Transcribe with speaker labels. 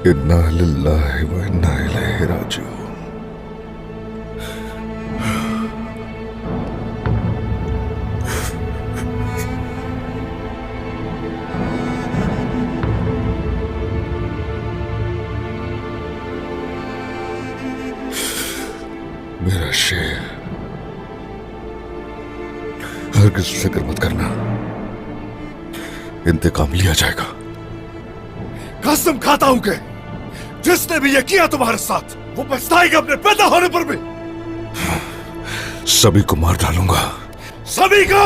Speaker 1: इन्ना लिल्लाहि व इन्ना इलैहि राजिऊन। मेरा शेर, हरगिज़ फिक्र मत करना, इंतकाम लिया जाएगा।
Speaker 2: कसम खाता हूं कि जिसने भी ये किया तुम्हारे साथ, वो पछताएगा अपने पैदा होने पर भी।
Speaker 1: सभी को मार डालूंगा।
Speaker 2: सभी को।